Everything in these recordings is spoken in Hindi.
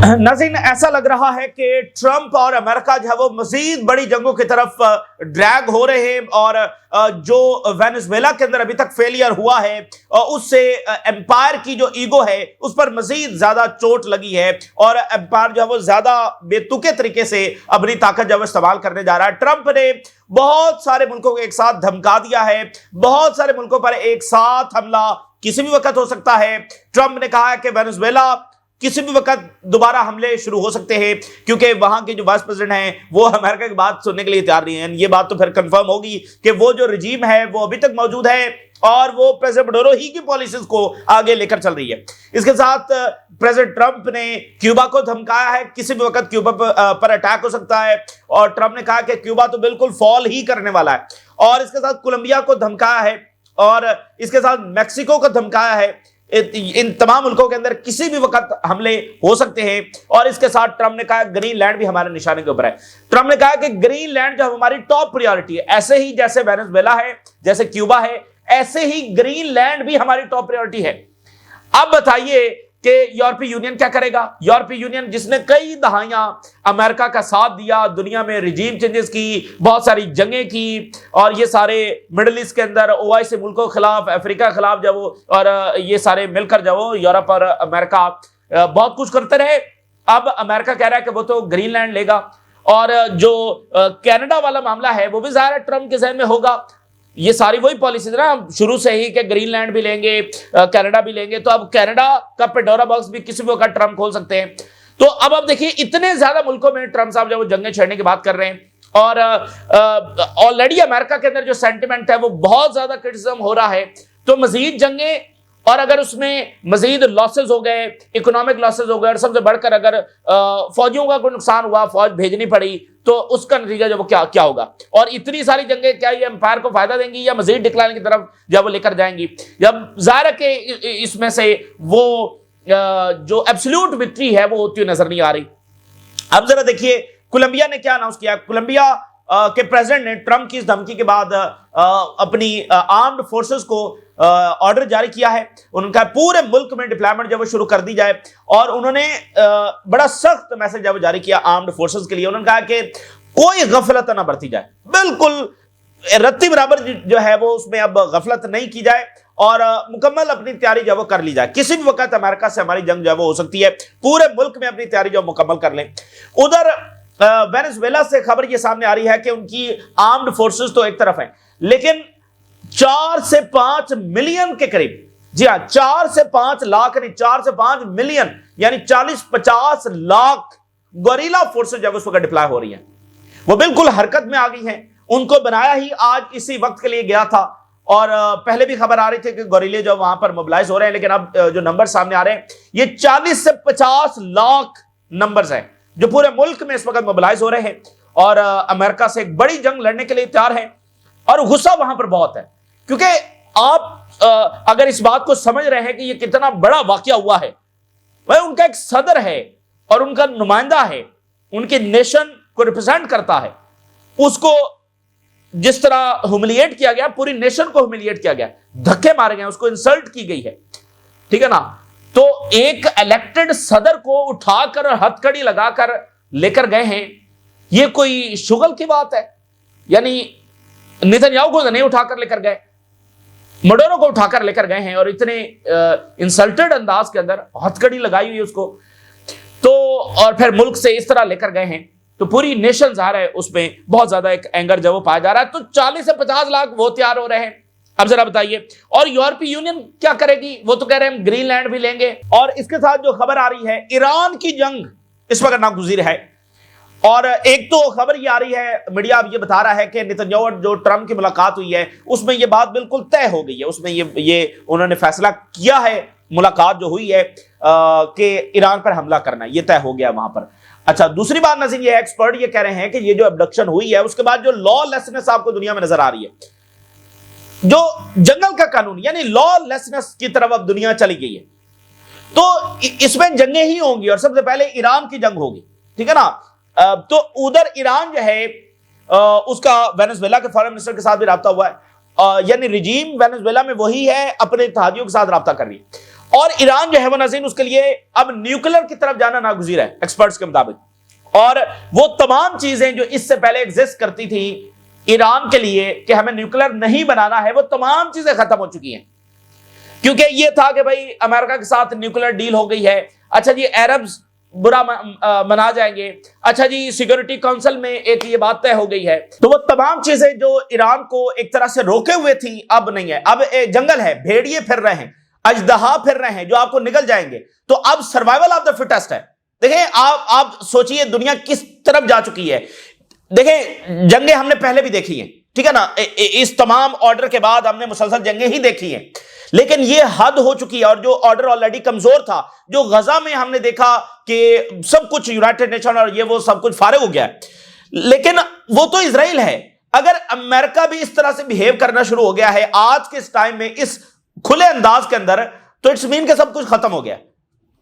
नाज़रीन, ऐसा लग रहा है कि ट्रंप और अमेरिका जो है वो मजीद बड़ी जंगों की तरफ ड्रैग हो रहे हैं और जो वेनेजुएला के अंदर अभी तक फेलियर हुआ है उससे एम्पायर की जो ईगो है उस पर मजीद ज्यादा चोट लगी है और एम्पायर जो है वो ज्यादा बेतुके तरीके से अपनी ताकत जो है इस्तेमाल करने जा रहा है। ट्रंप ने बहुत सारे मुल्कों को एक साथ धमका दिया है, बहुत सारे मुल्कों पर एक साथ हमला किसी भी वक्त हो सकता है। ट्रंप ने कहा है कि वेनेजुएला किसी भी वक्त दोबारा हमले शुरू हो सकते हैं क्योंकि वहां के जो वाइस प्रेसिडेंट हैं वो अमेरिका की बात सुनने के लिए तैयार नहीं है। ये बात तो फिर कंफर्म होगी कि वो जो रजीम है वो अभी तक मौजूद है और वो प्रेसिडेंट मडूरो ही की पॉलिसीज को आगे लेकर चल रही है। इसके साथ प्रेसिडेंट ट्रंप ने क्यूबा को धमकाया है, किसी भी वक्त क्यूबा पर अटैक हो सकता है और ट्रंप ने कहा कि क्यूबा तो बिल्कुल फॉल ही करने वाला है। और इसके साथ कोलंबिया को धमकाया है और इसके साथ मैक्सिको को धमकाया है। इन तमाम मुल्कों के अंदर किसी भी वक्त हमले हो सकते हैं। और इसके साथ ट्रंप ने कहा ग्रीनलैंड भी हमारे निशाने के ऊपर है। ट्रंप ने कहा कि ग्रीनलैंड जो हमारी टॉप प्रायोरिटी है, ऐसे ही जैसे वेनेजुएला है, जैसे क्यूबा है, ऐसे ही ग्रीनलैंड भी हमारी टॉप प्रायोरिटी है। अब बताइए कि यूरोपीय यूनियन क्या करेगा? यूरोपीय यूनियन जिसने कई दहाइयां अमेरिका का साथ दिया, दुनिया में रिजीम चेंजेस की, बहुत सारी जंगें की और ये सारे मिडिल ईस्ट के अंदर ओआईसी मुल्कों के खिलाफ, अफ्रीका के खिलाफ जब और ये सारे मिलकर जब यूरोप और अमेरिका बहुत कुछ करते रहे। अब अमेरिका कह रहा है कि वो तो ग्रीनलैंड लेगा और जो कनाडा वाला मामला है वो भी जाहिर है ट्रंप के जहन में होगा। ये सारी वही पॉलिसीज ना शुरू से ही कि ग्रीनलैंड भी लेंगे, कनाडा भी लेंगे, तो अब कनाडा का पेंडोरा बॉक्स भी किसी भी वक्त ट्रंप खोल सकते हैं। तो अब देखिए इतने ज्यादा मुल्कों में ट्रंप साहब जब वो जंगें छेड़ने की बात कर रहे हैं और ऑलरेडी अमेरिका के अंदर जो सेंटिमेंट है वो बहुत ज्यादा क्रिटिसिज्म हो रहा है, तो मजीद जंगें और अगर उसमें मजीद लॉसेज हो गए, इकोनॉमिक लॉसेज हो गए और सबसे बढ़कर अगर फौजियों का कोई नुकसान हुआ, फौज भेजनी पड़ी, तो उसका नतीजा जो वो क्या होगा। और इतनी सारी जंगें क्या ये एम्पायर को फायदा देंगी या मजीद डिक्लाइन की तरफ जब वो लेकर जाएंगी? जब जाहिर है कि इसमें से वो जो एब्सोल्यूट विक्ट्री है वो होती हुई नजर नहीं आ रही। अब जरा देखिए कोलंबिया ने क्या अनाउंस किया। कोलंबिया के प्रेसिडेंट ने ट्रंप की इस धमकी के बाद अपनी आर्म्ड फोर्सेस को ऑर्डर जारी किया है। उनका पूरे मुल्क में डिप्लॉयमेंट जब शुरू कर दी जाए और उन्होंने बड़ा सख्त मैसेज जब जारी किया आर्म्ड फोर्सेस के लिए। उन्होंने कहा कि कोई गफलत ना बरती जाए, बिल्कुल रत्ती बराबर जो है वो उसमें अब गफलत नहीं की जाए और मुकम्मल अपनी तैयारी जो वो कर ली जाए। किसी भी वक्त अमेरिका से हमारी जंग जो है वो हो सकती है, पूरे मुल्क में अपनी तैयारी जो मुकम्मल कर लें। उधर वेनेजुएला से खबर ये सामने आ रही है कि उनकी आर्म्ड फोर्सेस तो एक तरफ है, लेकिन 4 से 5 मिलियन के करीब, जी हां 4 से 5 लाख नहीं 4 से 5 मिलियन यानी 40-50 लाख गोरिल्ला फोर्सेस जब उस वक्त डिप्लॉय हो रही हैं, वो बिल्कुल हरकत में आ गई हैं। उनको बनाया ही आज इसी वक्त के लिए गया था और पहले भी खबर आ रही थी कि गोरिल्ले जो वहां पर मोबिलाइज हो रहे हैं, लेकिन अब जो नंबर सामने आ रहे हैं ये 40 से 50 लाख नंबर्स हैं जो पूरे मुल्क में इस वक्त मोबिलाइज हो रहे हैं और अमेरिका से एक बड़ी जंग लड़ने के लिए तैयार हैं। और गुस्सा वहां पर बहुत है क्योंकि आप अगर इस बात को समझ रहे हैं कि ये कितना बड़ा वाकया हुआ है, वह उनका एक सदर है और उनका नुमाइंदा है, उनके नेशन को रिप्रेजेंट करता है, उसको जिस तरह ह्यूमिलिएट किया गया, पूरी नेशन को ह्यूमिलिएट किया गया, धक्के मारे गए, उसको इंसल्ट की गई है, ठीक है ना। तो एक इलेक्टेड सदर को उठाकर हथकड़ी लगाकर लेकर गए हैं, ये कोई शुगल की बात है? यानी नेतन्याहू को नहीं उठाकर लेकर गए, मडूरो को उठाकर लेकर गए हैं और इतने इंसल्टेड अंदाज के अंदर हथकड़ी लगाई हुई उसको, तो और फिर मुल्क से इस तरह लेकर गए हैं, तो पूरी नेशन आ रहा है, उसमें बहुत ज्यादा एक एंगर जब वो पाया जा रहा है। तो 40 से 50 लाख वो तैयार हो रहे हैं। अब जरा बताइए, और यूरोपीय यूनियन क्या करेगी? वो तो कह रहे हैं हम ग्रीनलैंड भी लेंगे। और इसके साथ जो खबर आ रही है, ईरान की जंग इस वक्त नागुज़ीर है। और एक तो खबर ये आ रही है, मीडिया अब ये बता रहा है कि नेतन्याहू और जो ट्रंप की मुलाकात हुई है उसमें ये बात बिल्कुल तय हो गई है, उसमें ये उन्होंने फैसला किया है, मुलाकात जो हुई है कि ईरान पर हमला करना, ये तय हो गया वहां पर। अच्छा, दूसरी बात नज़ीर ये एक्सपर्ट ये कह रहे हैं कि ये जो अबडक्शन हुई है उसके बाद जो लॉलेसनेस आपको दुनिया में नजर आ रही है, जो जंगल का कानून यानी लॉलेसनेस की तरफ अब दुनिया चली गई है, तो इसमें जंगें ही होंगी और सबसे पहले ईरान की जंग होगी, ठीक है ना। तो उधर ईरान जो है उसका वेनेजुएला के फॉरेन मिनिस्टर के साथ भी राब्ता हुआ है, यानी रिजीम वेनेजुएला में वही है, अपने इत्तेहादियों के साथ राब्ता कर रही है। और ईरान जो है वो नाज़रीन उसके लिए अब न्यूक्लियर की तरफ जाना नागुज़ीर है एक्सपर्ट्स के मुताबिक। और वो तमाम चीजें जो इससे पहले एग्जिस्ट करती थी ईरान के लिए कि हमें न्यूक्लियर नहीं बनाना है, वो तमाम चीजें खत्म हो चुकी हैं। क्योंकि ये था कि भाई अमेरिका के साथ न्यूक्लियर डील हो गई है, अच्छा जी अरब्स बुरा मना जाएंगे, अच्छा जी सिक्योरिटी काउंसिल में एक ये बात तय हो गई है। तो वो तमाम चीजें जो ईरान को एक तरह से रोके हुए थी अब नहीं है। अब जंगल है, भेड़िए फिर रहे हैं, अजदहा फिर रहे हैं जो आपको निगल जाएंगे। तो अब सर्वाइवल ऑफ द फिटेस्ट है। देखें आप सोचिए दुनिया किस तरफ जा चुकी है। देखें जंगें हमने पहले भी देखी हैं, ठीक है ना, इस तमाम ऑर्डर के बाद हमने मुसलसल जंगें ही देखी हैं, लेकिन ये हद हो चुकी है। और जो ऑर्डर ऑलरेडी कमजोर था, जो गजा में हमने देखा कि सब कुछ यूनाइटेड नेशन और ये वो सब कुछ फारिग हो गया है, लेकिन वो तो इजराइल है। अगर अमेरिका भी इस तरह से बिहेव करना शुरू हो गया है आज के इस टाइम में, इस खुले अंदाज के अंदर, तो इट्स मीन के सब कुछ खत्म हो गया।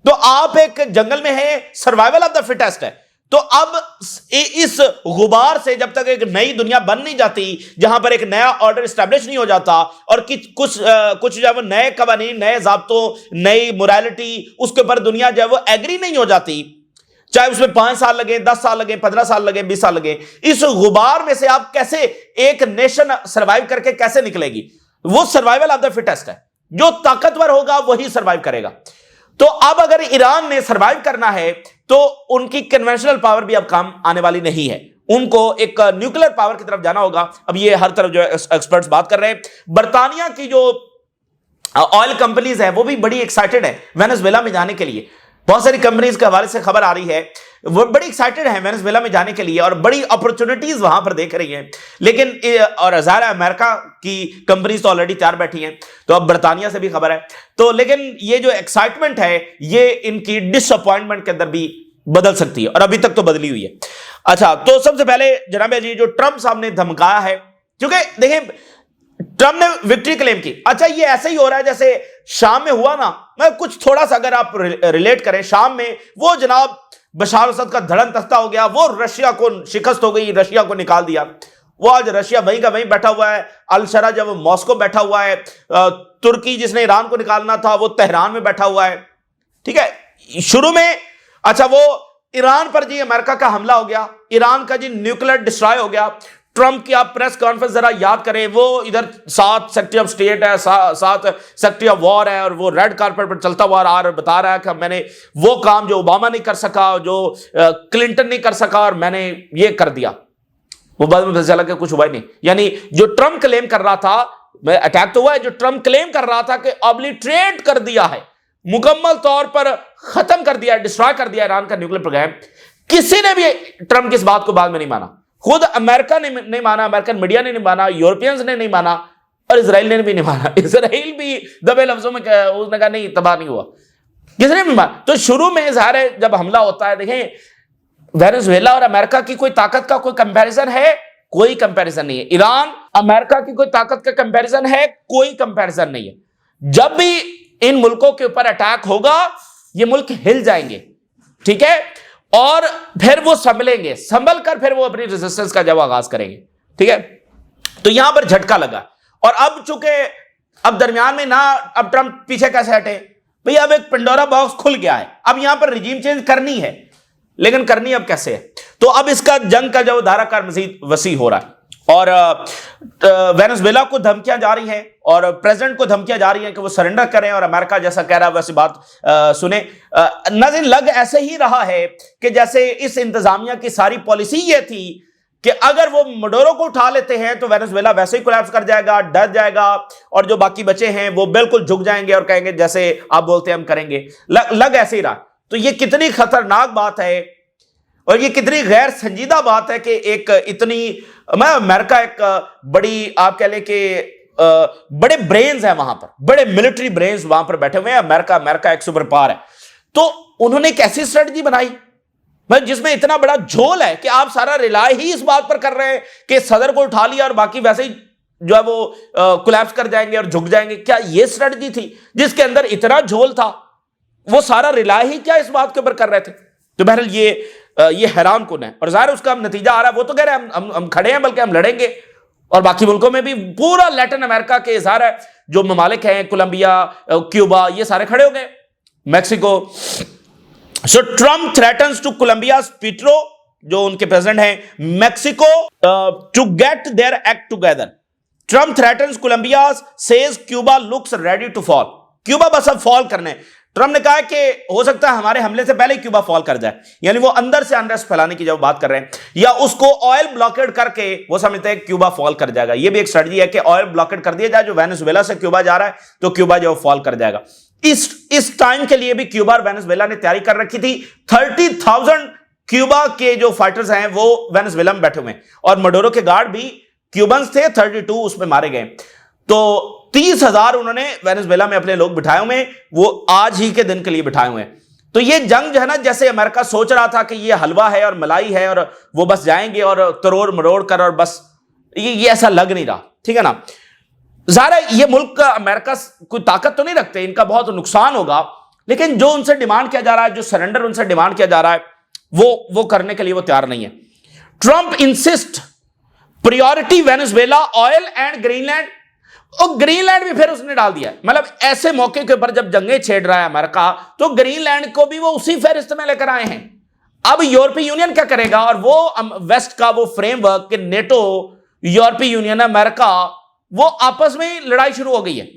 तो आप एक जंगल में है, सर्वाइवल ऑफ द फिटेस्ट है। तो अब इस गुबार से जब तक एक नई दुनिया बन नहीं जाती, जहां पर एक नया ऑर्डर स्टैब्लिश नहीं हो जाता और कुछ जो है वो नए कवानीन, नए ज़ाब्तों, नई मोरालिटी, उसके ऊपर दुनिया जो है वो एग्री नहीं हो जाती, चाहे उसमें 5 साल लगे, 10 साल लगे, 15 साल लगे, 20 साल लगे, इस गुबार में से आप कैसे एक नेशन सर्वाइव करके कैसे निकलेगी? वो सर्वाइवल ऑफ द फिटेस्ट है। जो ताकतवर होगा वही सर्वाइव करेगा। तो अब अगर ईरान ने सर्वाइव करना है तो उनकी कन्वेंशनल पावर भी अब काम आने वाली नहीं है, उनको एक न्यूक्लियर पावर की तरफ जाना होगा। अब ये हर तरफ जो एक्सपर्ट्स बात कर रहे हैं। बर्तानिया की जो ऑयल कंपनीज है वो भी बड़ी एक्साइटेड है वेनेजुएला में जाने के लिए। बहुत सारी कंपनीज के हवाले से खबर आ रही है, वो बड़ी एक्साइटेड है वेनेजुएला में जाने के लिए और बड़ी अपॉर्चुनिटीज वहां पर देख रही हैं। लेकिन और ज़ाहिर है अमेरिका की कंपनीज तो ऑलरेडी तैयार बैठी हैं, तो अब बर्तानिया से भी खबर है। तो लेकिन ये जो एक्साइटमेंट है ये इनकी डिसअपॉइंटमेंट के अंदर भी बदल सकती है, और अभी तक तो बदली हुई है। अच्छा, तो सबसे पहले जनाब जी जो ट्रंप साहब ने धमकाया है, क्योंकि देखें ट्रंप ने विक्ट्री क्लेम की। अच्छा, ये ऐसे ही हो रहा है जैसे शाम में हुआ ना, मैं कुछ थोड़ा सा अगर आप रिलेट करें, शाम में वो जनाब बशार असद का धड़न तख्ता हो गया, वो रशिया को शिकस्त हो गई, रशिया को निकाल दिया। वो आज रशिया वहीं का वहीं बैठा हुआ है, अल शरा जब मॉस्को बैठा हुआ है, तुर्की जिसने ईरान को निकालना था वो तेहरान में बैठा हुआ है, ठीक है। शुरू में अच्छा वो ईरान पर जी अमेरिका का हमला हो गया, ईरान का जी न्यूक्लियर डिस्ट्रॉय हो गया। ट्रंप की आप प्रेस कॉन्फ्रेंस जरा याद करें, वो इधर 7 सेक्रेटरी ऑफ स्टेट है, 7 सेक्रेटरी ऑफ वॉर है, और वो रेड कार्पेट पर चलता हुआ आ बता रहा है कि मैंने वो काम जो ओबामा नहीं कर सका, जो क्लिंटन नहीं कर सका, और मैंने ये कर दिया। वो बाद में पता चला कि कुछ हुआ ही नहीं। यानी जो ट्रंप क्लेम कर रहा था, अटैक तो हुआ है, जो ट्रंप क्लेम कर रहा था कि ऑब्लिटरेट कर दिया है, मुकम्मल तौर पर खत्म कर दिया, डिस्ट्रॉय कर दिया ईरान का न्यूक्लियर प्रोग्राम, किसी ने भी ट्रंप की इस बात को बाद में नहीं माना। खुद अमेरिका ने नहीं माना, अमेरिकन मीडिया ने नहीं माना, यूरोपियंस ने नहीं माना, और इजराइल ने भी नहीं माना। इजराइल भी दबे लफ्जों में उसने कहा नहीं, तबाह नहीं हुआ, किसने भी माना। तो शुरू में ज़ाहिर है जब हमला होता है, देखें वेनेजुएला और अमेरिका की कोई ताकत का कोई कंपैरिजन है? कोई कंपैरिजन नहीं है। ईरान अमेरिका की कोई ताकत का कंपैरिजन है? कोई कंपैरिजन नहीं है। जब भी इन मुल्कों के ऊपर अटैक होगा ये मुल्क हिल जाएंगे, ठीक है, और फिर वो संभलेंगे, संभल कर फिर वो अपनी रेजिस्टेंस का जब आगाज करेंगे, ठीक है। तो यहां पर झटका लगा, और अब चूंकि अब दरमियान में ना, अब ट्रंप पीछे कैसे हटे भाई, अब एक पंडोरा बॉक्स खुल गया है, अब यहां पर रिजीम चेंज करनी है, लेकिन करनी अब कैसे है? तो अब इसका जंग का जो धाराकार मजीद वसी हो रहा है, और वेनेजुएला को धमकियां जा रही हैं और प्रेसिडेंट को धमकियां जा रही हैं कि वो सरेंडर करें, और अमेरिका जैसा कह रहा है वैसी बात सुने। नाज़रीन लग ऐसे ही रहा है कि जैसे इस इंतजामिया की सारी पॉलिसी ये थी कि अगर वो मडोरो को उठा लेते हैं तो वेनेजुएला वैसे ही कोलैप्स कर जाएगा, डर जाएगा, और जो बाकी बचे हैं वो बिल्कुल झुक जाएंगे और कहेंगे जैसे आप बोलते हैं हम करेंगे। लग ऐसे ही रहा। तो ये कितनी खतरनाक बात है और ये कितनी गैर संजीदा बात है कि एक इतनी, मैं अमेरिका एक बड़ी, आप कह लें कि बड़े ब्रेन्स हैं वहां पर, बड़े मिलिट्री ब्रेन्स वहां पर बैठे हुए हैं। अमेरिका एक सुपर पावर है, तो उन्होंने एक ऐसी स्ट्रेटजी बनाई जिसमें इतना बड़ा झोल है कि आप सारा रिलाय ही इस बात पर कर रहे हैं कि सदर को उठा लिया और बाकी वैसे ही जो है वो कोलैप्स कर जाएंगे और झुक जाएंगे। क्या ये स्ट्रेटजी थी जिसके अंदर इतना झोल था? वो सारा रिलाय ही क्या इस बात के ऊपर कर रहे थे? तो बहरहाल ये हैरान कुन है, और ज़ाहिर उसका हम नतीजा आ रहा है। वो तो कह रहे हैं हम खड़े हैं, बल्कि हम लड़ेंगे, और बाकी मुल्कों में भी पूरा लैटिन अमेरिका के इजहार है, जो ममालिक हैं, कोलंबिया, क्यूबा, ये सारे खड़े हो गए, Mexico. So Trump threatens to Colombia Petro, जो उनके प्रेसिडेंट हैं, Mexico, to get their act together. Trump threatens Colombia, says Cuba looks ready to fall. Cuba बस अब फॉल करने। ट्रम्प ने कहा कि हो सकता है हमारे हमले से पहले क्यूबा फॉल कर जाए, यानी वो अंदर से अनरेस्ट फैलाने की जब बात कर रहे हैं, या उसको ऑयल ब्लॉकेड करके वो समझते हैं क्यूबा फॉल कर जाएगा। ये भी एक स्ट्रेटजी है कि ऑयल ब्लॉकेड कर दिया जाए, जो वेनेजुएला से क्यूबा जा रहा है, तो क्यूबा जो फॉल कर जाएगा। इस टाइम के लिए भी क्यूबा और वेनेजुएला ने तैयारी कर रखी थी। 30,000 क्यूबा के जो फाइटर्स हैं वो वेनेजुएला में बैठे हुए हैं, और मडोरो के गार्ड भी क्यूबन्स थे, 32 उसमें मारे गए। तो 30,000 उन्होंने वेनेजुएला में अपने लोग बिठाए हुए, वो आज ही के दिन के लिए बिठाए हुए हैं। तो ये जंग जो है ना, जैसे अमेरिका सोच रहा था कि ये हलवा है और मलाई है और वो बस जाएंगे और तरोड़ मरोड़ कर, और बस ये ऐसा लग नहीं रहा, ठीक है ना। ज़ाहिर है ये मुल्क अमेरिका कोई ताकत तो नहीं रखते, इनका बहुत नुकसान होगा, लेकिन जो उनसे डिमांड किया जा रहा है, जो सरेंडर उनसे डिमांड किया जा रहा है, वो करने के लिए वो तैयार नहीं है। Trump insist priority Venezuela, oil and Greenland. और ग्रीनलैंड भी फिर उसने डाल दिया, मतलब ऐसे मौके के ऊपर जब जंगें छेड़ रहा है अमेरिका, तो ग्रीनलैंड को भी वो उसी फहरिस्त में लेकर आए हैं। अब यूरोपीय यूनियन क्या करेगा, और वो वेस्ट का वो फ्रेमवर्क कि नेटो, यूरोपीय यूनियन, अमेरिका, वो आपस में लड़ाई शुरू हो गई है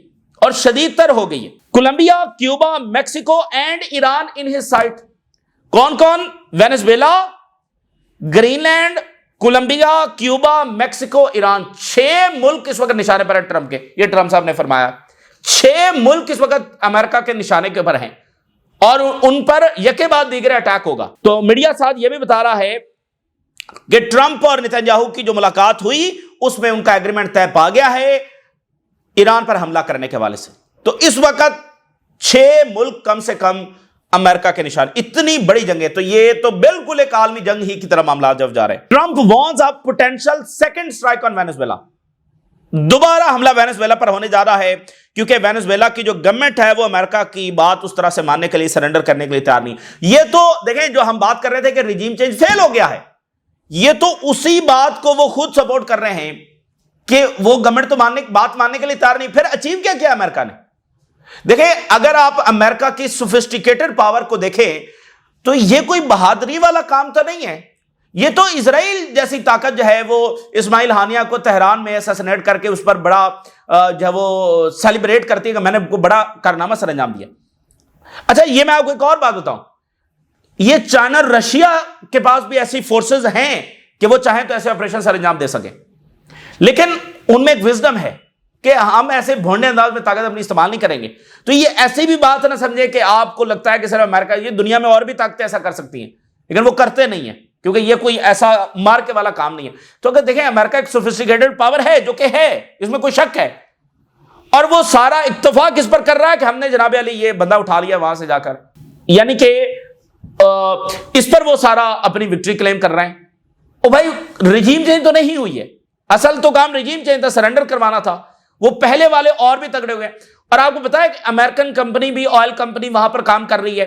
और शदीदतर हो गई है। Colombia, Cuba, Mexico and Iran in his sight. कौन कौन? Venezuela, Greenland, Colombia, Cuba, Mexico, Iran. 6 मुल्क इस वक्त निशाने पर है ट्रंप के। ये ट्रंप साहब ने फरमाया 6 मुल्क इस वक्त अमेरिका के निशाने के ऊपर हैं और उन पर यके बाद दीगरे अटैक होगा। तो मीडिया साथ यह भी बता रहा है कि ट्रंप और नेतन्याहू की जो मुलाकात हुई उसमें उनका एग्रीमेंट तय पा गया है ईरान पर हमला करने के हवाले से। तो इस वक्त 6 मुल्क कम से कम अमेरिका के निशान। इतनी बड़ी जंग है, तो ये तो बिल्कुल एक आलमी जंग ही की तरह मामला जब जा रहे हैं। Trump warns a potential second strike on Venezuela. दोबारा हमला वेनेजुएला पर होने जा रहा है, क्योंकि वेनेजुएला की जो गवर्नमेंट है वो अमेरिका की बात उस तरह से मानने के लिए, सरेंडर करने के लिए तैयार नहीं। ये तो देखें, जो हम बात कर रहे थे कि रिजीम चेंज फेल हो गया है, ये तो उसी बात को वो खुद सपोर्ट कर रहे हैं कि वो गवर्नमेंट तो बात मानने के लिए तैयार नहीं। फिर अचीव क्या किया अमेरिका ने? देखें, अगर आप अमेरिका की सोफिस्टिकेटेड पावर को देखें तो ये कोई बहादुरी वाला काम तो नहीं है। ये तो इजराइल जैसी ताकत जो है वो इस्माइल हानिया को तेहरान में असैसिनेट करके उस पर बड़ा जो वो सेलिब्रेट करती है कि मैंने बड़ा कारनामा सर अंजाम दिया। अच्छा, ये मैं आपको एक और बात बताऊं, ये चाइना रशिया के पास भी ऐसी फोर्सेस हैं कि वो चाहें तो ऐसे ऑपरेशन सर अंजाम दे सके, लेकिन उनमें एक विजडम है कि हम ऐसे भोंडे अंदाज में ताकत अपनी इस्तेमाल नहीं करेंगे। तो ये ऐसी भी बात ना समझे कि आपको लगता है कि सिर्फ अमेरिका, ये दुनिया में और भी ताकतें ऐसा कर सकती हैं, लेकिन वो करते नहीं है, क्योंकि ये कोई ऐसा मार के वाला काम नहीं है। तो अगर देखें, अमेरिका एक सोफिस्टिकेटेड पावर है, जो कि है, इसमें कोई शक है, और वो सारा इत्तेफाक इस पर कर रहा है कि हमने जनाब अली ये बंदा उठा लिया वहां से जाकर, यानी कि इस पर वो सारा अपनी विक्ट्री क्लेम कर रहे हैं। ओ भाई, रिजीम चेंज तो नहीं हुई है, असल तो काम रिजीम चेंज था, सरेंडर करवाना था। वो पहले वाले और भी तगड़े हुए। और आपको पता है कि अमेरिकन कंपनी भी, ऑयल कंपनी वहां पर काम कर रही है।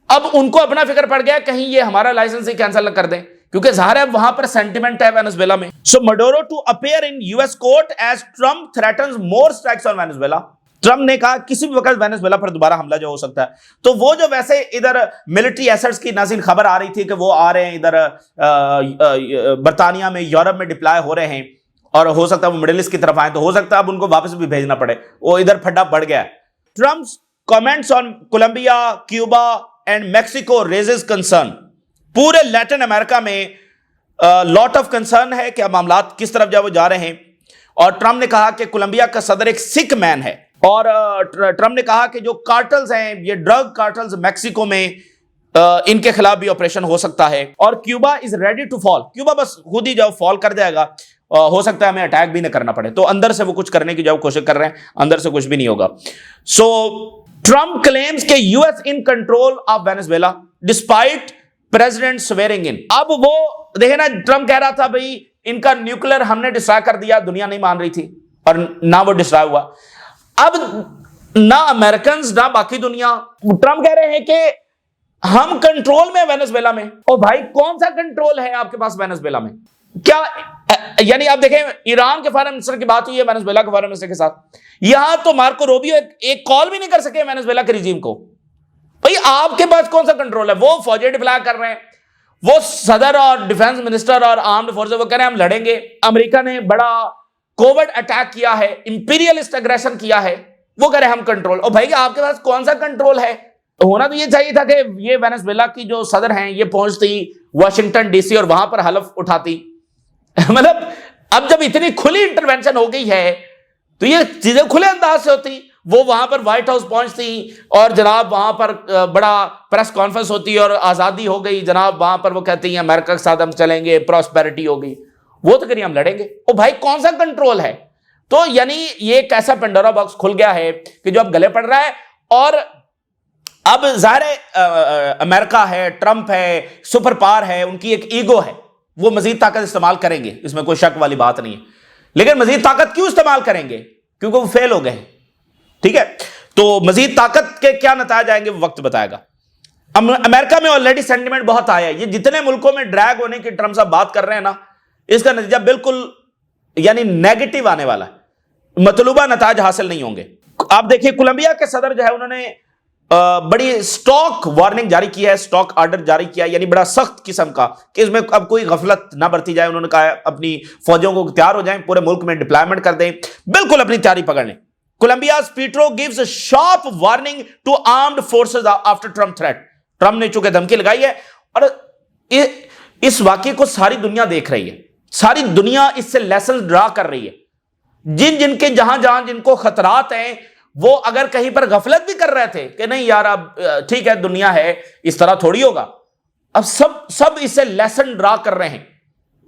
अब उनको अपना फिक्र पड़ गया कहीं ये हमारा लाइसेंस ही कैंसिल कर दें, क्योंकि जाहिर है वहां पर सेंटिमेंट है वेनेजुएला में। So Maduro to appear in US court as Trump threatens more strikes on Venezuela. Trump ने कहा किसी भी वक्त वेनेजुएला पर दोबारा हमला जो हो सकता है। तो वो जो वैसे इधर मिलिट्री एसेट्स की नाज़िल खबर आ रही थी कि वो आ रहे हैं इधर बर्तानिया में, यूरोप में डिप्लॉय हो रहे हैं, और हो सकता है वो मिडिल ईस्ट की तरफ आए, तो हो सकता है अब उनको वापस भी भेजना पड़े, वो इधर फड्डा बढ़ गया है। Trump's comments on Colombia, Cuba and Mexico raises concern. पूरे लैटिन अमेरिका में लॉट ऑफ कंसर्न है कि अब मामला किस तरफ जा वो जा रहे हैं। और ट्रम्प ने कहा कि कोलंबिया का सदर एक सिख मैन है, और ट्रम्प ने कहा कि जो कार्टल्स हैं, ये ड्रग कार्टल्स मैक्सिको में, इनके खिलाफ भी ऑपरेशन हो सकता है। और Cuba is ready to fall. Cuba बस खुद ही जब फॉल कर जाएगा, हो सकता है हमें अटैक भी ना करना पड़े। तो अंदर से वो कुछ करने की जब कोशिश कर रहे हैं, अंदर से कुछ भी नहीं होगा। सो ट्रम्प क्लेम्स के US in control of Venezuela despite president swearing in. अब वो देखे ना, ट्रम्प कह रहा था भाई इनका न्यूक्लियर हमने डिस्ट्रॉय कर दिया, दुनिया नहीं मान रही थी, और ना वो डिस्ट्रॉय हुआ। अब ना अमेरिकन ना बाकी दुनिया, ट्रम्प कह रहे हैं कि हम कंट्रोल में वेनेजुएला में। ओ भाई, कौन सा कंट्रोल है आपके पास वेनेजुएला में? क्या यानी आप देखें, ईरान के फॉरेन मिनिस्टर की बात हुई है वेनेजुएला के फॉरेन मिनिस्टर के साथ, यहां तो मार्को रूबियो एक कॉल भी नहीं कर सके वेनेजुएला के रिजीम को। भाई आपके पास कौन सा कंट्रोल है? वो फौजें डिप्लॉय कर रहे हैं, वो सदर और डिफेंस मिनिस्टर और आर्म्ड फोर्सेस वो कह रहे हैं हम लड़ेंगे। अमेरिका ने बड़ा कोवर्ट अटैक किया है, इंपीरियलिस्ट एग्रेशन किया है, वो कह रहे हैं हम कंट्रोल। और भाई आपके पास कौन सा कंट्रोल है? होना तो ये चाहिए था कि ये वेनेजुएला की जो सदर हैं ये पहुंचती वाशिंगटन डीसी और वहां पर हलफ उठाती। मतलब अब जब इतनी खुली इंटरवेंशन हो गई है तो ये चीजें खुले अंदाज से होती, वो वहां पर व्हाइट हाउस पहुंचती और जनाब वहां पर बड़ा प्रेस कॉन्फ्रेंस होती और आजादी हो गई जनाब, वहां पर वो कहती हैं अमेरिका के साथ हम चलेंगे, प्रॉस्पेरिटी हो गई। वो तो करिए हम लड़ेंगे। ओ भाई कौन सा कंट्रोल है? तो यानी ये एक ऐसा पेंडोरा बॉक्स खुल गया है कि जो अब गले पड़ रहा है। और अब जाहिर है अमेरिका है, ट्रंप है, सुपर पावर है, उनकी एक ईगो है, वो मजीद ताकत इस्तेमाल करेंगे, इसमें कोई शक वाली बात नहीं है। लेकिन मजीद ताकत क्यों इस्तेमाल करेंगे? क्योंकि वो फेल हो गए। ठीक है, तो मजीद ताकत के क्या नतीजे आएंगे वो वक्त बताएगा। अमेरिका में ऑलरेडी सेंटिमेंट बहुत आया है। ये जितने मुल्कों में ड्रैग होने की ट्रंप साहब बात कर रहे हैं ना, इसका नतीजा बिल्कुल यानी नेगेटिव आने वाला है, मतलूबा नतीजे हासिल नहीं होंगे। आप देखिए कोलंबिया के सदर जो है उन्होंने बड़ी स्टॉक वार्निंग जारी की है, स्टॉक ऑर्डर जारी किया, यानी बड़ा सख्त किस्म का कि इसमें अब कोई गफलत ना बरती जाए। उन्होंने कहा अपनी फौजों को तैयार हो जाएं, पूरे मुल्क में डिप्लॉयमेंट कर दें, बिल्कुल अपनी तैयारी पकड़ लें। कोलंबिया's Petro gives a sharp warning to armed forces after Trump threat। Trump ने चूंकि धमकी लगाई है और इस वाकये को सारी दुनिया देख रही है, सारी दुनिया इससे लेसन ड्रा कर रही है। जिनके जहां जिनको खतरात हैं वो अगर कहीं पर गफलत भी कर रहे थे कि नहीं यार अब ठीक है दुनिया है, इस तरह थोड़ी होगा, अब सब इससे लेसन ड्रा कर रहे हैं।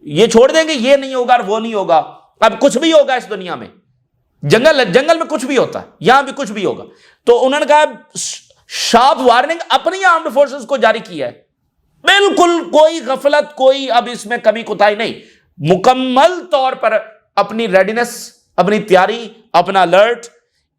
ये छोड़ देंगे, ये नहीं होगा और वो नहीं होगा, अब कुछ भी होगा इस दुनिया में। जंगल में कुछ भी होता है, यहां भी कुछ भी होगा। तो उन्होंने कहा शार्प वार्निंग अपनी आर्म्ड फोर्सेस को जारी की है, बिल्कुल कोई गफलत, कोई अब इसमें कमी कुताही नहीं, मुकम्मल तौर पर अपनी रेडीनेस, अपनी तैयारी, अपना alert.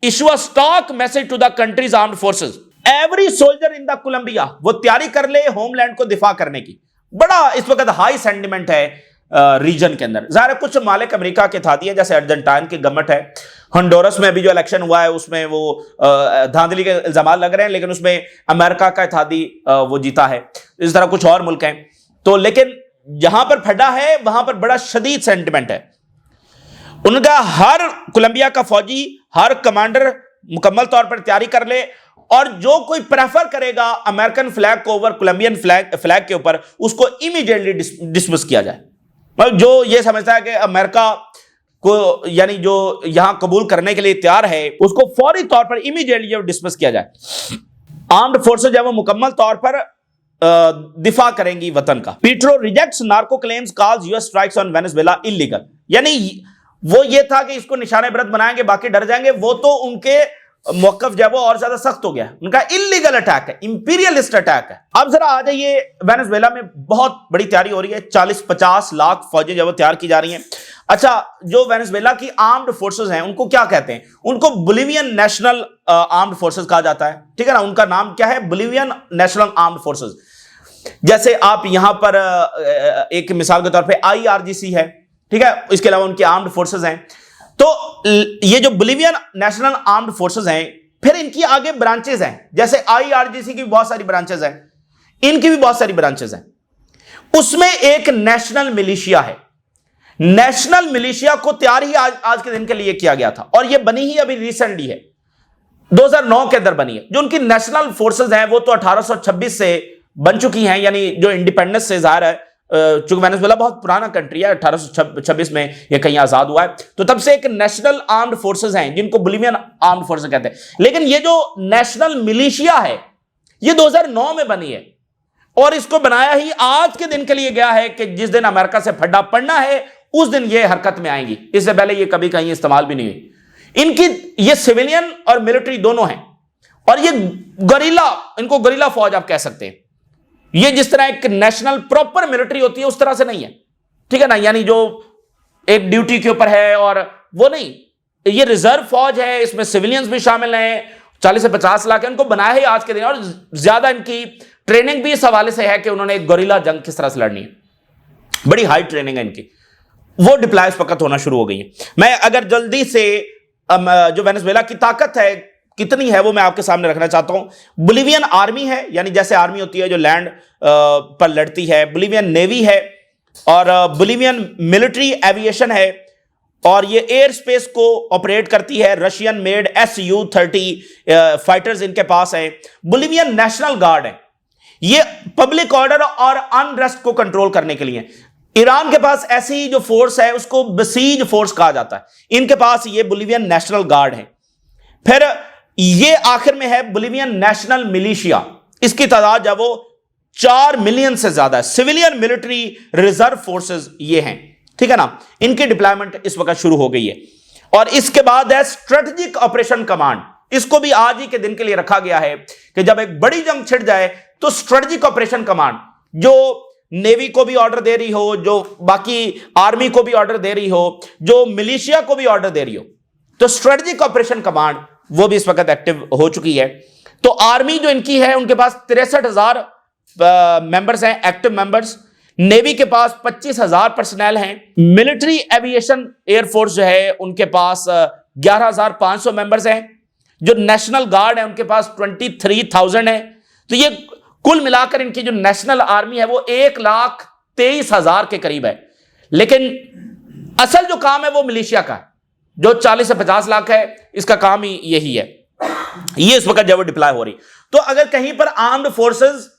Issue a stock message to the countries armed forces, every soldier in the Colombia, वो तैयारी कर ले होमलैंड को दिफा करने की। बड़ा इस वक्त हाई सेंटिमेंट है रीजन के अंदर। ज़ाहिर कुछ मालिक अमेरिका के था दिए, जैसे अर्जेंटाइन की गवर्नमेंट है, हंडोरस में भी जो इलेक्शन हुआ है उसमें वो धांधली के इल्जाम लग रहे हैं, लेकिन उसमें अमेरिका का इत्तेहादी वो जीता है। इस तरह कुछ और मुल्क हैं। तो लेकिन जहां पर फटा है वहां पर बड़ा शदीद सेंटिमेंट है। उनका हर कोलंबिया का फौजी, हर कमांडर मुकम्मल तौर पर तैयारी कर ले और जो कोई प्रेफर करेगा अमेरिकन फ्लैग को ओवर कोलंबियन फ्लैग के ऊपर, उसको इमीडिएटली डिसमिस किया जाए। मतलब जो ये समझता है कि अमेरिका को यानी जो यहां कबूल करने के लिए तैयार है, उसको फौरी तौर पर इमीडिएटली डिसमिस किया जाए। आर्म्ड फोर्सेज जो है वो मुकम्मल तौर पर दिफा करेंगी वतन का। Petro rejects narco claims, calls US strikes on Venezuela illegal. यानी वो ये था कि इसको निशाने बरत बनाएंगे बाकी डर जाएंगे, वो तो उनके मौकफ जो है वो और ज्यादा सख्त हो गया। उनका इल्लीगल अटैक है, इंपीरियलिस्ट अटैक है। अब जरा आ जाइए, वेनेजुएला में बहुत बड़ी तैयारी हो रही है, 40-50 लाख फौजें जो वो तैयार की जा रही हैं। अच्छा, जो वेनेजुएला की आर्म्ड फोर्सेस हैं उनको क्या कहते हैं? उनको बोलिवियन नेशनल आर्म्ड फोर्सेस कहा जाता है, ठीक है ना। उनका नाम क्या है? Bolivian national armed forces. जैसे आप यहां पर एक मिसाल के तौर पर IRGC है, ठीक है, इसके अलावा उनकी आर्म्ड फोर्सेस हैं। तो ये जो बोलिवियन नेशनल आर्म्ड फोर्सेस हैं, फिर इनकी आगे ब्रांचेस हैं, जैसे IRGC की बहुत सारी ब्रांचेस हैं, इनकी भी बहुत सारी ब्रांचेस हैं। उसमें एक नेशनल मिलिशिया है। नेशनल मिलिशिया को तैयार ही आज के दिन के लिए किया गया था और ये बनी ही अभी रिसेंटली है, 2009 के अंदर बनी है। जो उनकी नेशनल फोर्सेस हैं वो तो 1826 से बन चुकी हैं, यानी जो इंडिपेंडेंस से ज़ाहिर है, चूंकि वेनेजुएला बहुत पुराना कंट्री है, 1826 में ये कहीं आजाद हुआ है, तो तब से एक नेशनल आर्म्ड फोर्सेस हैं जिनको बोलिवियन आर्म्ड फोर्सेस कहते हैं। लेकिन ये जो नेशनल मिलिशिया है ये 2009 में बनी है और इसको बनाया ही आज के दिन के लिए गया है कि जिस दिन अमेरिका से फड्डा पड़ना है उस दिन ये हरकत में आएंगी। इससे पहले ये कभी कहीं इस्तेमाल भी नहीं हुई। इनकी ये सिविलियन और मिलिट्री दोनों हैं और ये गरिल्ला, इनको गरिल्ला फौज आप कह सकते हैं। ये जिस तरह एक नेशनल प्रॉपर मिलिट्री होती है उस तरह से नहीं है, ठीक है ना, यानी जो एक ड्यूटी के ऊपर है और वो नहीं, ये रिजर्व फौज है, इसमें सिविलियंस भी शामिल हैं, 40 से 50 लाख है। इनको बनाया है आज के दिन और ज्यादा इनकी ट्रेनिंग भी इस हवाले से है कि उन्होंने एक गोरिल्ला जंग किस तरह से लड़नी है, बड़ी हाई ट्रेनिंग है इनकी। वो डिप्लॉय इस वक्त होना शुरू हो गई है। मैं अगर जल्दी से जो वेनेजुएला की ताकत है कितनी है वो मैं आपके सामने रखना चाहता हूं। बोलिवियन आर्मी है, यानी जैसे आर्मी होती है जो लैंड पर लड़ती है, बोलिवियन नेवी है, और बोलिवियन मिलिट्री एविएशन है, और ये एयर स्पेस को ऑपरेट करती है। रशियन मेड Su-30 फाइटर्स इनके पास है। बोलिवियन नेशनल गार्ड है, ये पब्लिक ऑर्डर और अनरेस्ट को कंट्रोल करने के लिए। ईरान के पास ऐसी जो फोर्स है उसको बसीज फोर्स कहा जाता है, इनके पास ये बोलिवियन नेशनल गार्ड है। फिर ये आखिर में है बोलिवियन नेशनल मिलिशिया, इसकी तादाद जब वो 4 मिलियन से ज्यादा है। सिविलियन मिलिट्री रिजर्व फोर्सेस ये हैं, ठीक है ना। इनकी डिप्लॉयमेंट इस वक्त शुरू हो गई है। और इसके बाद है स्ट्रेटेजिक ऑपरेशन कमांड, इसको भी आज ही के दिन के लिए रखा गया है कि जब एक बड़ी जंग छिड़ जाए तो स्ट्रेटेजिक ऑपरेशन कमांड जो नेवी को भी ऑर्डर दे रही हो, जो बाकी आर्मी को भी ऑर्डर दे रही हो, जो मिलिशिया को भी ऑर्डर दे रही हो, तो स्ट्रेटेजिक ऑपरेशन कमांड वो भी इस वक्त एक्टिव हो चुकी है। तो आर्मी जो इनकी है उनके पास 63,000 मेंबर्स हैं, एक्टिव मेंबर्स। नेवी के पास 25,000 पर्सनल हैं। मिलिट्री एविएशन एयरफोर्स जो है उनके पास 11,500 मेंबर्स हैं। जो नेशनल गार्ड है उनके पास 23,000 है। तो ये कुल मिलाकर इनकी जो नेशनल आर्मी है वो 1,23,000 के करीब है। लेकिन असल जो काम है वो मिलिशिया का है, जो 40 से 50 लाख है, इसका काम ही यही है। ये इस वक्त जब वो डिप्लॉय हो रही, तो अगर कहीं पर आर्म्ड फोर्सेस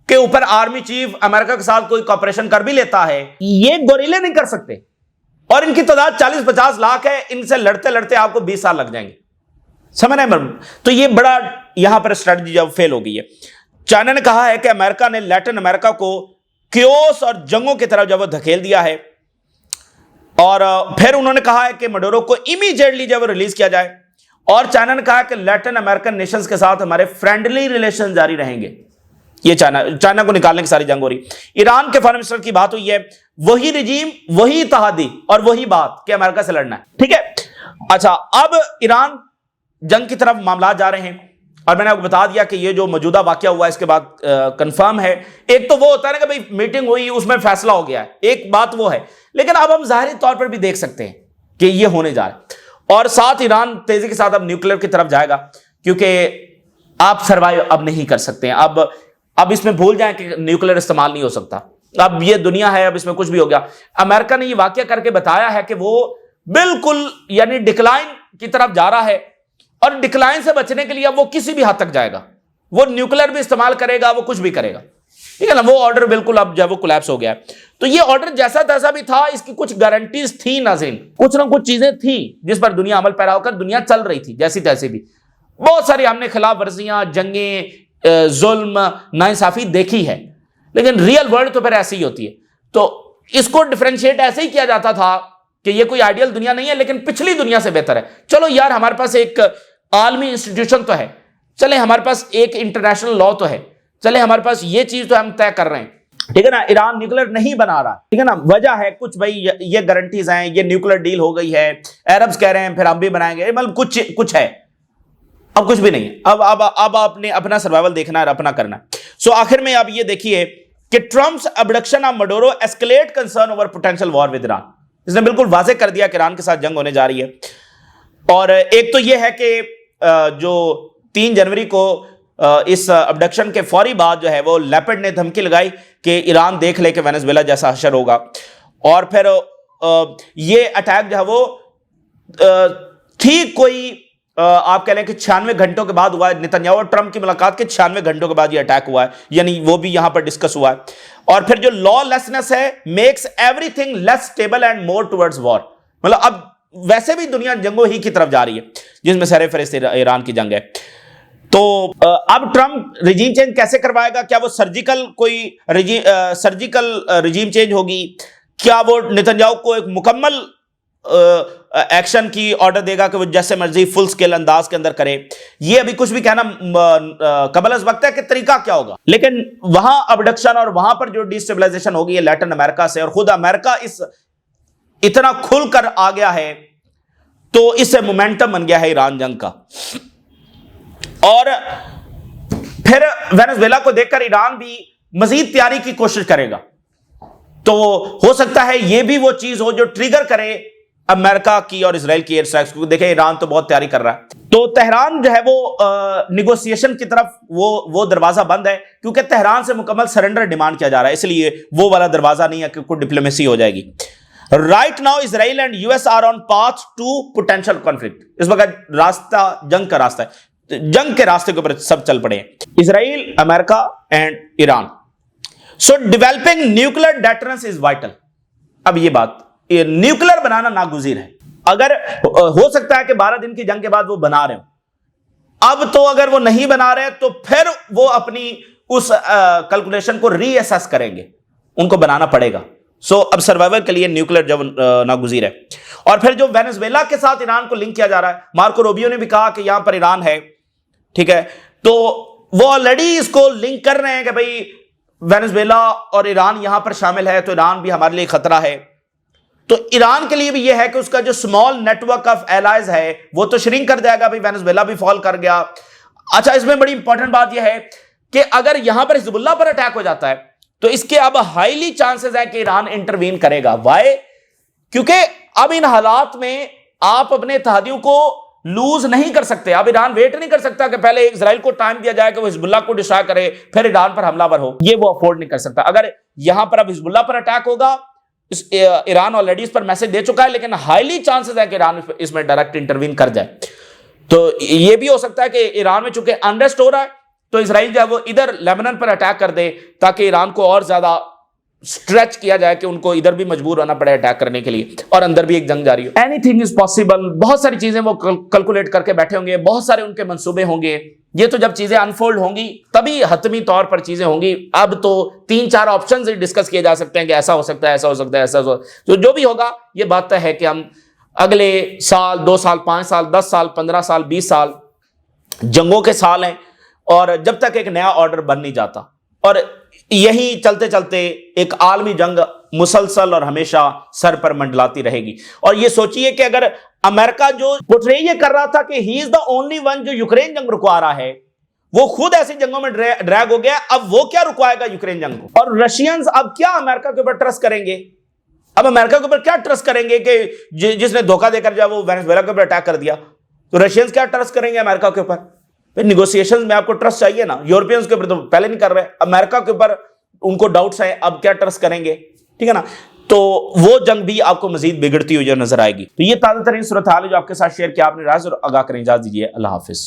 के ऊपर आर्मी चीफ अमेरिका के साथ कोई कॉपरेशन कर भी लेता है, ये गोरिल्ले नहीं कर सकते। और इनकी तादाद 40-50 लाख है, इनसे लड़ते लड़ते आपको 20 साल लग जाएंगे, समझ रहे हैं। तो ये बड़ा यहां पर स्ट्रेटजी जब फेल हो गई है। चाइना ने कहा है कि अमेरिका ने लैटिन अमेरिका को क्योस और जंगों की तरफ जब वो धकेल दिया है, और फिर उन्होंने कहा है कि मडोरो को इमीडिएटली जब रिलीज किया जाए। और चाइना ने कहा कि लैटिन अमेरिकन नेशंस के साथ हमारे फ्रेंडली रिलेशन जारी रहेंगे। ये चाइना को निकालने की सारी जंग हो रही। ईरान के फॉरेन मिनिस्टर की बात हुई है, वही रिजीम, वही इत्तेहादी और वही बात कि अमेरिका से लड़ना है, ठीक है। अच्छा, अब ईरान जंग की तरफ मामला जा रहे हैं, और मैंने आपको बता दिया कि ये जो मौजूदा वाकया हुआ है इसके बाद कंफर्म है। एक तो वो होता है ना कि भाई मीटिंग हुई उसमें फैसला हो गया है, एक बात वो है, लेकिन अब हम जाहिरी तौर पर भी देख सकते हैं कि ये होने जा रहा है। और साथ ईरान तेजी के साथ अब न्यूक्लियर की तरफ जाएगा, क्योंकि आप सर्वाइव अब नहीं कर सकते हैं। अब इसमें भूल जाएं कि न्यूक्लियर इस्तेमाल नहीं हो सकता। अब ये दुनिया है, अब इसमें कुछ भी हो गया। अमेरिका ने ये वाकया करके बताया है कि वो बिल्कुल यानी डिक्लाइन की तरफ जा रहा है, और डिक्लाइन से बचने के लिए अब वो किसी भी हद तक जाएगा, वो न्यूक्लियर भी इस्तेमाल करेगा, वो कुछ भी करेगा, ठीक है ना। वो ऑर्डर बिल्कुल अब जब वो कोलैप्स हो गया। तो ये ऑर्डर जैसा तैसा भी था, इसकी कुछ गारंटीज थी नाज़रीन, कुछ ना कुछ चीजें थी जिस पर दुनिया अमल पैरा होकर दुनिया चल रही थी जैसी तैसी भी। बहुत सारी हमने खिलाफ वर्जियां, जंगें, जुल्म, नाइंसाफी देखी है, लेकिन रियल वर्ल्ड तो फिर ऐसी ही होती है। तो इसको डिफरेंशिएट ऐसे ही किया जाता था कि ये कोई आइडियल दुनिया नहीं है, लेकिन पिछली दुनिया से बेहतर है। चलो यार, हमारे पास एक आलमी इंस्टीट्यूशन तो है, चले हमारे पास एक इंटरनेशनल लॉ तो है, चले हमारे पास ये चीज तो हम तय कर रहे हैं, ठीक है ना। ईरान न्यूक्लियर नहीं बना रहा, ठीक है ना। वजह है कुछ, भाई ये गारंटीज हैं, ये न्यूक्लियर डील हो गई है, अरब्स कह रहे हैं फिर हम भी बनाएंगे, मतलब कुछ है। अब कुछ भी नहीं है। अब आपने अपना सर्वाइवल देखना है, अपना करना है। सो आखिर में आप ये देखिए कि Trump's abduction of Maduro escalate concern over potential war with Iran. इसने बिल्कुल वाजे कर दिया कि ईरान के साथ जंग होने जा रही है। और एक तो यह है कि जो 3 जनवरी को इस अबडक्शन के फौरी बाद जो है वो लेपर्ड ने धमकी लगाई कि ईरान देख ले कि वेनेजुएला जैसा हशर होगा। और फिर ये अटैक जो है वो ठीक कोई आप कह लें कि 96 घंटों के बाद हुआ है। नेतन्याहू और ट्रंप की मुलाकात के 96 घंटों के बाद ये अटैक हुआ है, यानी वो भी यहां पर डिस्कस हुआ है। और फिर जो लॉलेसनेस है makes everything less stable and more towards war, मतलब अब वैसे भी दुनिया जंगों ही की तरफ जा रही है, जिसमें सरफहरिस्त ईरान की जंग है। तो अब ट्रंप रिजीम चेंज कैसे करवाएगा? क्या वो सर्जिकल रिजीम चेंज होगी? क्या वो नेतन्याहू को एक मुकम्मल एक्शन की ऑर्डर देगा कि वो जैसे मर्जी फुल स्केल अंदाज के अंदर करे? ये अभी कुछ भी कहना कबल अज़ वक्त है कि तरीका क्या होगा। लेकिन वहां अबडक्शन और वहां पर जो डिस्टेबलाइजेशन होगी लैटिन अमेरिका से, और खुद अमेरिका इस इतना खुलकर आ गया है, तो इससे मोमेंटम बन गया है ईरान जंग का। और फिर वेनेजुएला को देखकर ईरान भी मजीद तैयारी की कोशिश करेगा। तो हो सकता है यह भी वो चीज हो जो ट्रिगर करे अमेरिका की और इजराइल की एयर स्ट्राइक्स को। देखें ईरान तो बहुत तैयारी कर रहा है, तो तेहरान जो है वो निगोशिएशन की तरफ वो दरवाजा बंद है, क्योंकि तेहरान से मुकम्मल सरेंडर डिमांड किया जा रहा है, इसलिए वो वाला दरवाजा नहीं है कि कोई डिप्लोमेसी हो जाएगी। Right now Israel and US are on path to potential conflict. इस वक्त रास्ता जंग का रास्ता है, जंग के रास्ते के ऊपर सब चल पड़े हैं, Israel, America and Iran. So developing nuclear deterrence is vital. अब ये बात, ये न्यूक्लियर बनाना नागुज़ीर है। अगर हो सकता है कि 12 दिन की जंग के बाद वो बना रहे हो, अब तो अगर वो नहीं बना रहे तो फिर वो अपनी उस कैलकुलेशन को रीअसेस करेंगे, उनको बनाना पड़ेगा। सो अब सर्वाइवल के लिए न्यूक्लियर जब नागुज़ीर है। और फिर जो वेनेजुएला के साथ ईरान को लिंक किया जा रहा है, मार्को रूबियो ने भी कहा कि यहां पर ईरान है, ठीक है, तो वो ऑलरेडी इसको लिंक कर रहे हैं कि भाई वेनेजुएला और ईरान यहां पर शामिल है तो ईरान भी हमारे लिए खतरा है। तो ईरान के लिए भी यह है कि उसका जो स्मॉल नेटवर्क ऑफ एलाइज है वो तो श्रिंक कर जाएगा, भाई वेनेजुएला भी फॉल कर गया। अच्छा, इसमें बड़ी इंपॉर्टेंट बात यह है कि अगर यहां पर हिजबुल्लाह पर अटैक हो जाता है तो इसके अब हाईली चांसेस है कि ईरान इंटरवीन करेगा। वाई? क्योंकि अब इन हालात में आप अपने इत्तेहादियों को लूज नहीं कर सकते। अब ईरान वेट नहीं कर सकता कि पहले इजराइल को टाइम दिया जाए कि वो हिजबुल्लाह को डिस्ट्रॉय करे फिर ईरान पर हमलावर हो, ये वो अफोर्ड नहीं कर सकता। अगर यहां पर अब हिजबुल्लाह पर अटैक होगा, ईरान ऑलरेडी इस पर मैसेज दे चुका है, लेकिन हाईली चांसेस है कि ईरान इसमें डायरेक्ट इंटरवीन कर जाए। तो यह भी हो सकता है कि ईरान में चूंकि अनरेस्ट हो रहा है तो इजराइल जो है वो इधर लेबनान पर अटैक कर दे ताकि ईरान को और ज्यादा स्ट्रेच किया जाए कि उनको इधर भी मजबूर होना पड़े अटैक करने के लिए, और अंदर भी एक जंग जारी हो। Anything is possible. बहुत सारी चीजें वो कैलकुलेट करके बैठे होंगे, बहुत सारे उनके मंसूबे होंगे। ये तो जब चीजें अनफोल्ड होंगी तभी हतमी तौर पर चीजें होंगी। अब तो 3-4 ऑप्शन डिस्कस किए जा सकते हैं कि ऐसा हो सकता है, ऐसा हो सकता है, ऐसा हो। तो जो भी होगा ये बात तय है कि हम अगले साल, 2 साल, 5 साल, 10 साल, 15 साल, 20 साल जंगों के साल हैं, और जब तक एक नया ऑर्डर बन नहीं जाता, और यही चलते चलते एक आलमी जंग मुसलसल और हमेशा सर पर मंडलाती रहेगी। और ये सोचिए कि अगर अमेरिका जो पोर्ट्रे ये कर रहा था कि he is the only one जो यूक्रेन जंग रुकवा रहा है, वो खुद ऐसी जंगों में ड्रैग हो गया, अब वो क्या रुकवाएगा यूक्रेन जंग को? और रशियंस अब क्या अमेरिका के ऊपर ट्रस्ट करेंगे? अब अमेरिका के ऊपर क्या ट्रस्ट करेंगे कि जिसने धोखा देकर जो वो वेनेजुएला के ऊपर अटैक कर दिया, तो रशियंस क्या ट्रस्ट करेंगे अमेरिका के ऊपर? फिर निगोशिएशंस में आपको ट्रस्ट चाहिए ना। यूरोपियंस के ऊपर तो पहले नहीं कर रहे, अमेरिका के ऊपर उनको डाउट्स है, अब क्या ट्रस्ट करेंगे? ठीक है ना। तो वो जंग भी आपको मजीद बिगड़ती हुई जो नजर आएगी। तो ये ताजा तरीन सूरत हाल है जो आपके साथ शेयर किया आपने। राज और आगाह करें, इजाजत दीजिए। अल्लाह हाफिज।